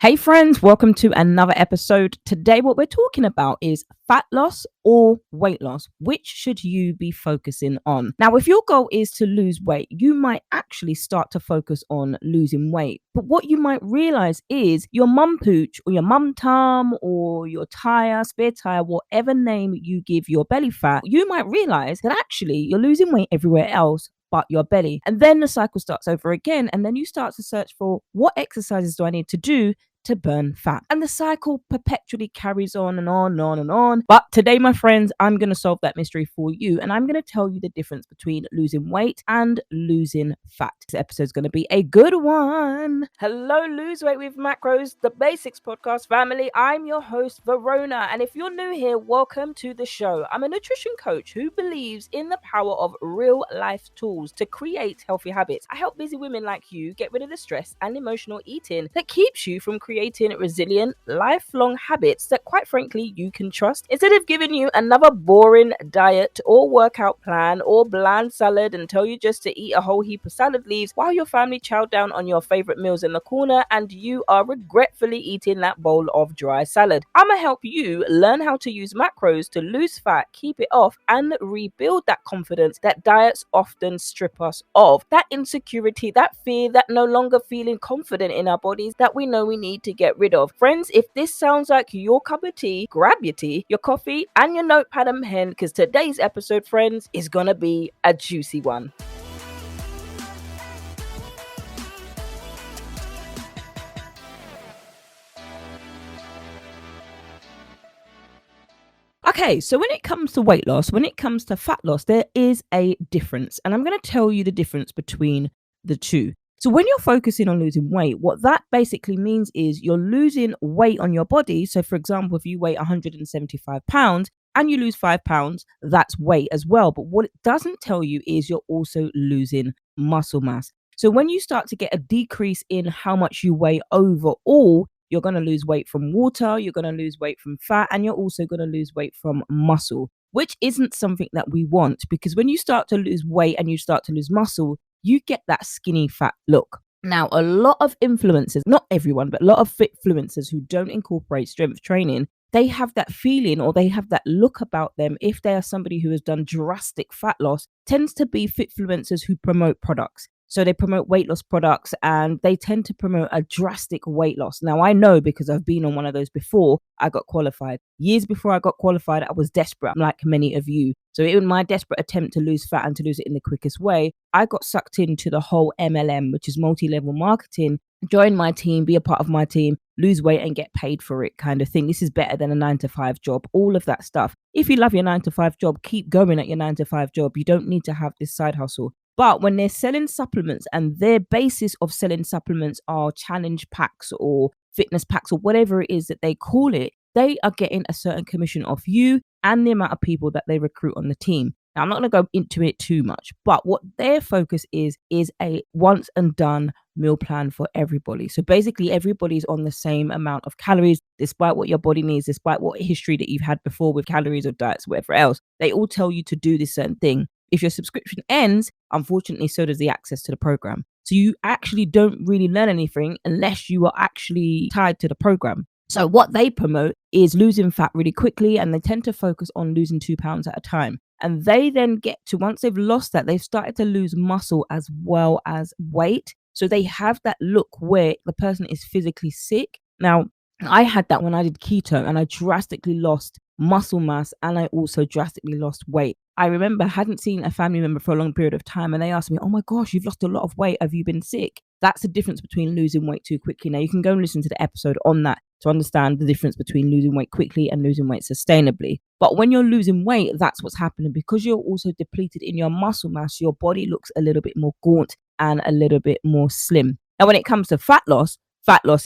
Hey friends, welcome to another episode. Today what we're talking about is fat loss or weight loss. Which should you be focusing on? Now, if your goal is to lose weight, you might actually start to focus on losing weight. But what you might realize is your mum pooch or your mum tum or your tire, spare tire, whatever name you give your belly fat, you might realize that actually you're losing weight everywhere else but your belly. And then the cycle starts over again. And then you start to search for what exercises do I need to do to burn fat. And the cycle perpetually carries on and on and on and on. But today, my friends, I'm going to solve that mystery for you. And I'm going to tell you the difference between losing weight and losing fat. This episode is going to be a good one. Hello, Lose Weight with Macros, the Basics podcast family. I'm your host, Verona. And if you're new here, welcome to the show. I'm a nutrition coach who believes in the power of real life tools to create healthy habits. I help busy women like you get rid of the stress and emotional eating that keeps you from creating resilient, lifelong habits that, quite frankly, you can trust. Instead of giving you another boring diet or workout plan or bland salad and tell you just to eat a whole heap of salad leaves while your family chow down on your favorite meals in the corner and you are regretfully eating that bowl of dry salad, I'm gonna help you learn how to use macros to lose fat, keep it off, and rebuild that confidence that diets often strip us of. That insecurity, that fear, that no longer feeling confident in our bodies that we know we need to get rid of. Friends, if this sounds like your cup of tea, grab your tea, your coffee, and your notepad and pen, because today's episode, friends, is gonna be a juicy one. Okay, so when it comes to weight loss, when it comes to fat loss, there is a difference. And I'm going to tell you the difference between the two. So when you're focusing on losing weight, what that basically means is you're losing weight on your body. So for example, if you weigh 175 pounds and you lose 5 pounds, that's weight as well. But what it doesn't tell you is you're also losing muscle mass. So when you start to get a decrease in how much you weigh overall, you're going to lose weight from water, you're going to lose weight from fat, and you're also going to lose weight from muscle, which isn't something that we want, because when you start to lose weight and you start to lose muscle, you get that skinny fat look. Now, a lot of influencers, not everyone, but a lot of fit influencers who don't incorporate strength training, they have that feeling or they have that look about them. If they are somebody who has done drastic fat loss, tends to be fit influencers who promote products. So they promote weight loss products and they tend to promote a drastic weight loss. Now, I know because I've been on one of those before I got qualified. Years before I got qualified, I was desperate, like many of you. So in my desperate attempt to lose fat and to lose it in the quickest way, I got sucked into the whole MLM, which is multi-level marketing. Join my team, be a part of my team, lose weight and get paid for it kind of thing. This is better than a 9-to-5 job, all of that stuff. If you love your 9-to-5 job, keep going at your 9-to-5 job. You don't need to have this side hustle. But when they're selling supplements and their basis of selling supplements are challenge packs or fitness packs or whatever it is that they call it, they are getting a certain commission off you and the amount of people that they recruit on the team. Now, I'm not going to go into it too much, but what their focus is a once and done meal plan for everybody. So basically everybody's on the same amount of calories, despite what your body needs, despite what history that you've had before with calories or diets, whatever else. They all tell you to do this certain thing. If your subscription ends, unfortunately, so does the access to the program. So you actually don't really learn anything unless you are actually tied to the program. So what they promote is losing fat really quickly, and they tend to focus on losing 2 pounds at a time. And they then get to, once they've lost that, they've started to lose muscle as well as weight. So they have that look where the person is physically sick. Now, I had that when I did keto and I drastically lost muscle mass and I also drastically lost weight. I remember I hadn't seen a family member for a long period of time and they asked me, "Oh my gosh, you've lost a lot of weight. Have you been sick?" That's the difference between losing weight too quickly. Now you can go and listen to the episode on that to understand the difference between losing weight quickly and losing weight sustainably. But when you're losing weight, that's what's happening. Because you're also depleted in your muscle mass, your body looks a little bit more gaunt and a little bit more slim. Now, when it comes to fat loss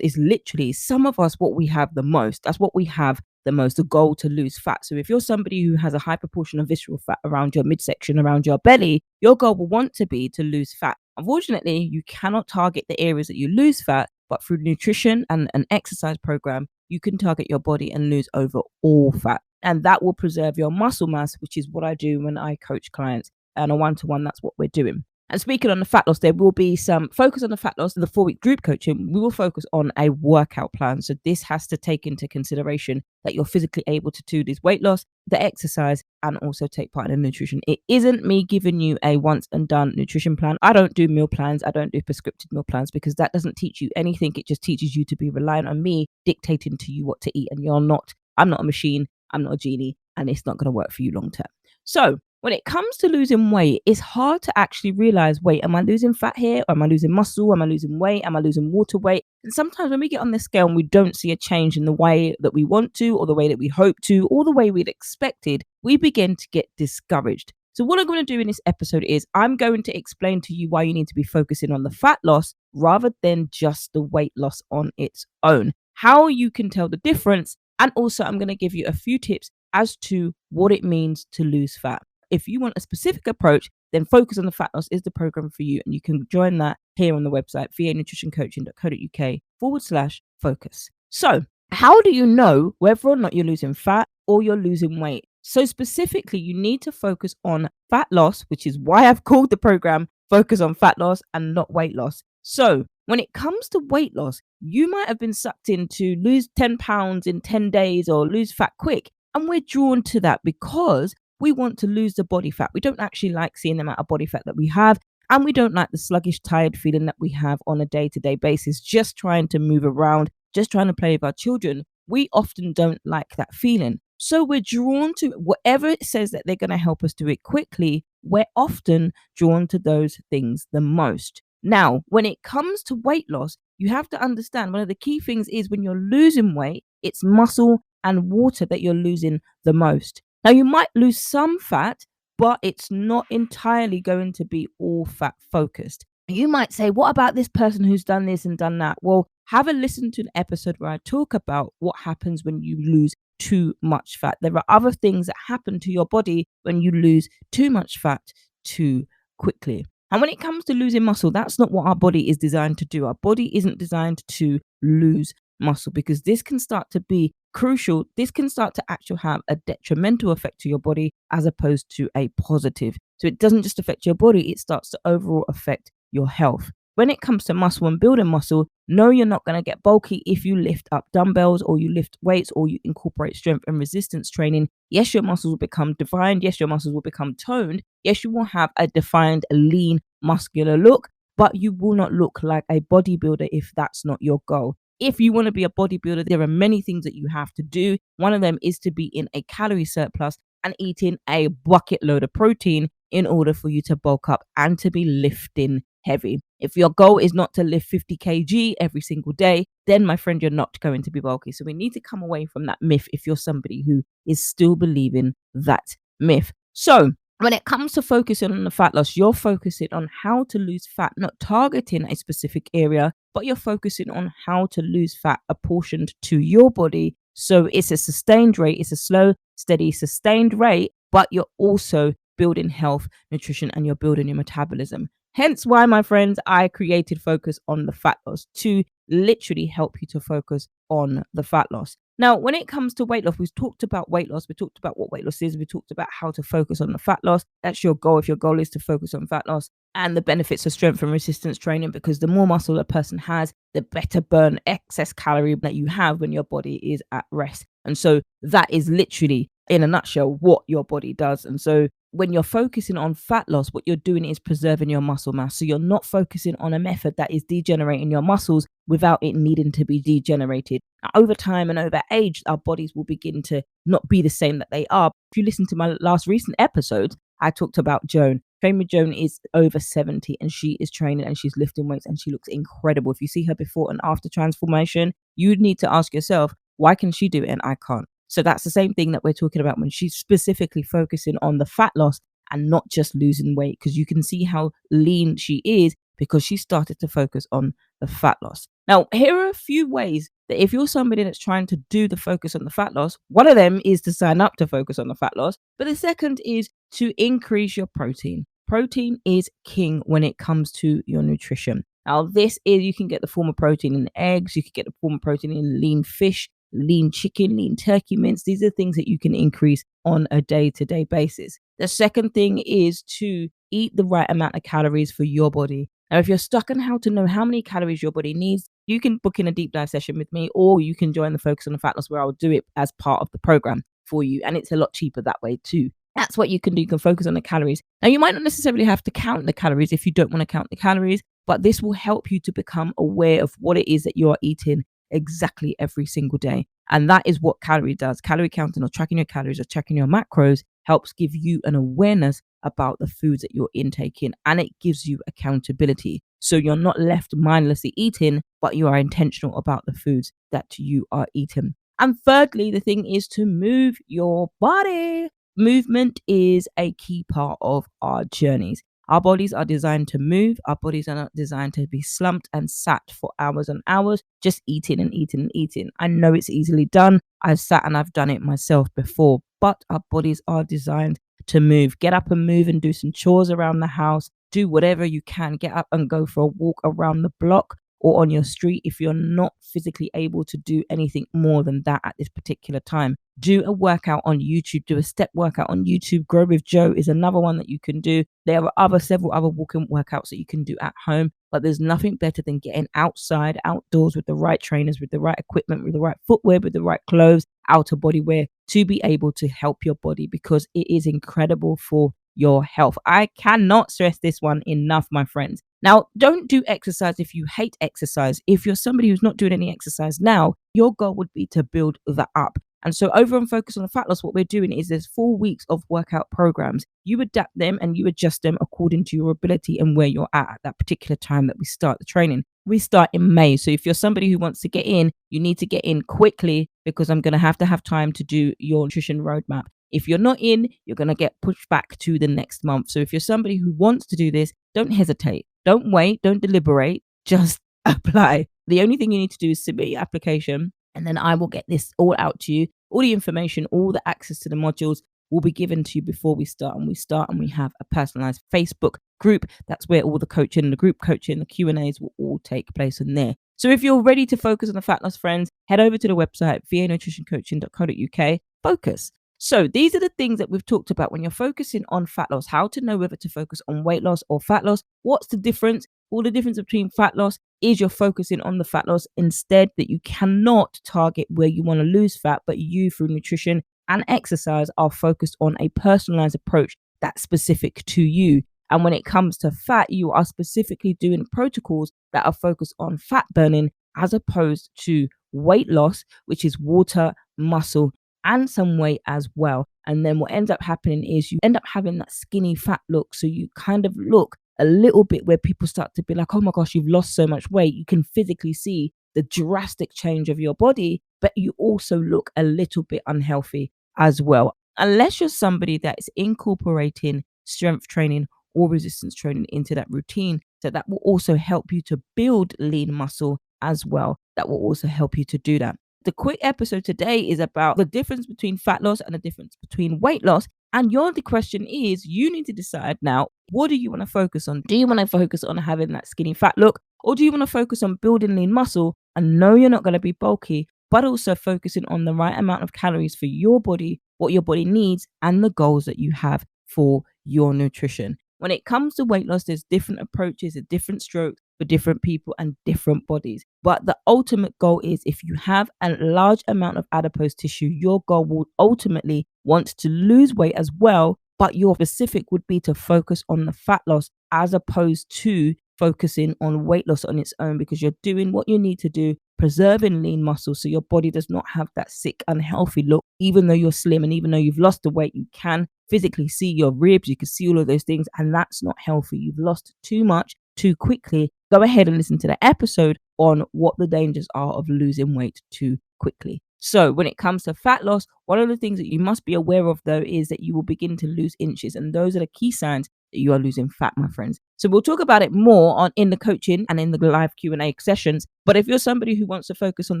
is literally some of us what we have the most. That's what we have the most, the goal to lose fat. So if you're somebody who has a high proportion of visceral fat around your midsection, around your belly, your goal will want to be to lose fat. Unfortunately, you cannot target the areas that you lose fat, but through nutrition and an exercise program, you can target your body and lose over all fat. And that will preserve your muscle mass, which is what I do when I coach clients. And a one-to-one, that's what we're doing. And speaking on the fat loss, there will be some focus on the fat loss in the 4-week group coaching. We will focus on a workout plan. So this has to take into consideration that you're physically able to do this weight loss, the exercise, and also take part in the nutrition. It isn't me giving you a once and done nutrition plan. I don't do meal plans. I don't do prescriptive meal plans because that doesn't teach you anything. It just teaches you to be reliant on me dictating to you what to eat. And I'm not a machine. I'm not a genie, and it's not going to work for you long term. So when it comes to losing weight, it's hard to actually realize, wait, am I losing fat here? Or am I losing muscle? Am I losing weight? Am I losing water weight? And sometimes when we get on the scale and we don't see a change in the way that we want to, or the way that we hope to, or the way we'd expected, we begin to get discouraged. So what I'm going to do in this episode is I'm going to explain to you why you need to be focusing on the fat loss rather than just the weight loss on its own, how you can tell the difference. And also I'm going to give you a few tips as to what it means to lose fat. If you want a specific approach, then Focus on the Fat Loss is the program for you. And you can join that here on the website, vanutritioncoaching.co.uk/focus. So how do you know whether or not you're losing fat or you're losing weight? So specifically, you need to focus on fat loss, which is why I've called the program Focus on Fat Loss and not weight loss. So when it comes to weight loss, you might have been sucked in to lose 10 pounds in 10 days or lose fat quick. And we're drawn to that because we want to lose the body fat. We don't actually like seeing the amount of body fat that we have. And we don't like the sluggish, tired feeling that we have on a day-to-day basis, just trying to move around, just trying to play with our children. We often don't like that feeling. So we're drawn to whatever it says that they're going to help us do it quickly. We're often drawn to those things the most. Now, when it comes to weight loss, you have to understand one of the key things is when you're losing weight, it's muscle and water that you're losing the most. Now, you might lose some fat, but it's not entirely going to be all fat focused. You might say, what about this person who's done this and done that? Well, have a listen to an episode where I talk about what happens when you lose too much fat. There are other things that happen to your body when you lose too much fat too quickly. And when it comes to losing muscle, that's not what our body is designed to do. Our body isn't designed to lose muscle because this can start to be crucial. This can start to actually have a detrimental effect to your body as opposed to a positive. So it doesn't just affect your body, it starts to overall affect your health. When it comes to muscle and building muscle, no, you're not going to get bulky if you lift up dumbbells or you lift weights or you incorporate strength and resistance training. Yes, your muscles will become defined. Yes, your muscles will become toned. Yes, you will have a defined, lean, muscular look, but you will not look like a bodybuilder if that's not your goal. If you want to be a bodybuilder, there are many things that you have to do. One of them is to be in a calorie surplus and eating a bucket load of protein in order for you to bulk up and to be lifting heavy. If your goal is not to lift 50 kg every single day, then my friend, you're not going to be bulky. So we need to come away from that myth if you're somebody who is still believing that myth. So when it comes to focusing on the fat loss, you're focusing on how to lose fat, not targeting a specific area, but you're focusing on how to lose fat apportioned to your body. So it's a sustained rate. It's a slow, steady, sustained rate, but you're also building health, nutrition, and you're building your metabolism. Hence why, my friends, I created Focus on the Fat Loss to literally help you to focus on the fat loss. Now, when it comes to weight loss, we've talked about weight loss. We talked about what weight loss is. We talked about how to focus on the fat loss. That's your goal. If your goal is to focus on fat loss and the benefits of strength and resistance training, because the more muscle a person has, the better burn excess calorie that you have when your body is at rest. And so that is literally, in a nutshell, what your body does. And so when you're focusing on fat loss, what you're doing is preserving your muscle mass. So you're not focusing on a method that is degenerating your muscles without it needing to be degenerated. Now, over time and over age, our bodies will begin to not be the same that they are. If you listen to my last recent episode, I talked about Joan. Train with Joan is over 70 and she is training and she's lifting weights and she looks incredible. If you see her before and after transformation, you need to ask yourself, why can she do it and I can't? So that's the same thing that we're talking about when she's specifically focusing on the fat loss and not just losing weight, because you can see how lean she is because she started to focus on the fat loss. Now, here are a few ways that if you're somebody that's trying to do the focus on the fat loss, one of them is to sign up to Focus on the Fat Loss, but the second is to increase your protein. Protein is king when it comes to your nutrition. Now, this is, you can get the form of protein in eggs, you can get the form of protein in lean fish, lean chicken, lean turkey mince. These are things that you can increase on a day-to-day basis. The second thing is to eat the right amount of calories for your body. Now, if you're stuck on how to know how many calories your body needs, you can book in a deep dive session with me, or you can join the Focus on the Fat Loss where I'll do it as part of the program for you. And it's a lot cheaper that way too. That's what you can do. You can focus on the calories. Now, you might not necessarily have to count the calories if you don't want to count the calories, but this will help you to become aware of what it is that you are eating exactly every single day. And that is what calorie does. Calorie counting, or tracking your calories, or tracking your macros, helps give you an awareness about the foods that you're intaking, and it gives you accountability. So you're not left mindlessly eating, but you are intentional about the foods that you are eating. And thirdly, the thing is to move your body. Movement is a key part of our journeys. Our bodies are designed to move. Our bodies are not designed to be slumped and sat for hours and hours, just eating and eating and eating. I know it's easily done. I've sat and I've done it myself before, but our bodies are designed to move. Get up and move and do some chores around the house. Do whatever you can. Get up and go for a walk around the block or on your street if you're not physically able to do anything more than that at this particular time. Do a workout on YouTube. Do a step workout on YouTube. Grow with Joe is another one that you can do. There are several other walking workouts that you can do at home, but there's nothing better than getting outside, outdoors, with the right trainers, with the right equipment, with the right footwear, with the right clothes, outer body wear, to be able to help your body, because it is incredible for your health. I cannot stress this one enough, my friends. Now, don't do exercise if you hate exercise. If you're somebody who's not doing any exercise now, your goal would be to build that up. And so over on Focus on the Fat Loss, what we're doing is there's 4 weeks of workout programs. You adapt them and you adjust them according to your ability and where you're at that particular time that we start the training. We start in May. So if you're somebody who wants to get in, you need to get in quickly, because I'm going to have time to do your nutrition roadmap. If you're not in, you're going to get pushed back to the next month. So if you're somebody who wants to do this, don't hesitate. Don't wait. Don't deliberate. Just apply. The only thing you need to do is submit your application, and then I will get this all out to you. All the information, all the access to the modules will be given to you before we start. And we have a personalized Facebook group. That's where all the coaching, the group coaching, the Q&As will all take place in there. So if you're ready to focus on the fat loss, friends, head over to the website, vanutritioncoaching.co.uk. Focus. So these are the things that we've talked about when you're focusing on fat loss, how to know whether to focus on weight loss or fat loss. What's the difference? All the difference between fat loss is you're focusing on the fat loss instead, that you cannot target where you want to lose fat, but you, through nutrition and exercise, are focused on a personalized approach that's specific to you. And when it comes to fat, you are specifically doing protocols that are focused on fat burning, as opposed to weight loss, which is water, muscle, and some weight as well. And then what ends up happening is you end up having that skinny fat look. So you kind of look a little bit where people start to be like, oh my gosh, you've lost so much weight. You can physically see the drastic change of your body, but you also look a little bit unhealthy as well. Unless you're somebody that is incorporating strength training or resistance training into that routine. So that will also help you to build lean muscle as well. That will also help you to do that. The quick episode today is about the difference between fat loss and the difference between weight loss. And the question is, you need to decide now, what do you want to focus on? Do you want to focus on having that skinny fat look? Or do you want to focus on building lean muscle? And no, you're not going to be bulky, but also focusing on the right amount of calories for your body, what your body needs, and the goals that you have for your nutrition. When it comes to weight loss, there's different approaches, and different strokes for different people and different bodies. But the ultimate goal is, if you have a large amount of adipose tissue, your goal will ultimately want to lose weight as well. But your specific would be to focus on the fat loss as opposed to focusing on weight loss on its own, because you're doing what you need to do, preserving lean muscle so your body does not have that sick, unhealthy look. Even though you're slim and even though you've lost the weight, you can physically see your ribs, you can see all of those things, and that's not healthy. You've lost too much too quickly. Go ahead and listen to the episode on what the dangers are of losing weight too quickly. So when it comes to fat loss, one of the things that you must be aware of, though, is that you will begin to lose inches, and those are the key signs that you are losing fat, my friends. So we'll talk about it more in the coaching and in the live Q&A sessions. But if you're somebody who wants to focus on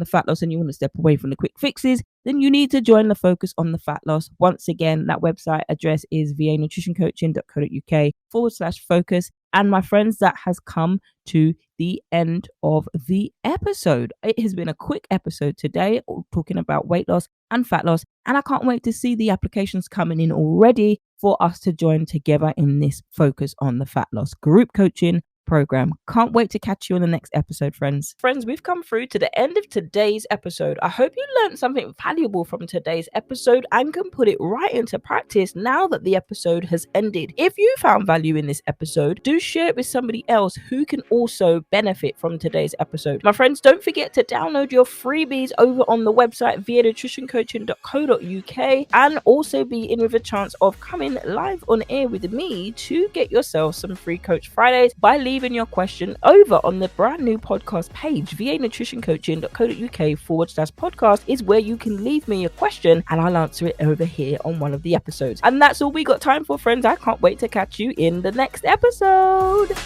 the fat loss and you want to step away from the quick fixes, then you need to join the Focus on the Fat Loss. Once again, that website address is vanutritioncoaching.co.uk/focus. And my friends, that has come to the end of the episode. It has been a quick episode today, talking about weight loss and fat loss. And I can't wait to see the applications coming in already. for us to join together in this focus on the fat loss group coaching program. Can't wait to catch you on the next episode, friends. Friends, we've come through to the end of today's episode. I hope you learned something valuable from today's episode and can put it right into practice now that the episode has ended. If you found value in this episode, do share it with somebody else who can also benefit from today's episode. My friends, don't forget to download your freebies over on the website vanutritioncoaching.co.uk and also be in with a chance of coming live on air with me to get yourself some free Coach Fridays by leaving your question over on the brand new podcast page. vanutritioncoaching.co.uk/podcast is where you can leave me a question and I'll answer it over here on one of the episodes. And that's all we got time for, friends. I can't wait to catch you in the next episode.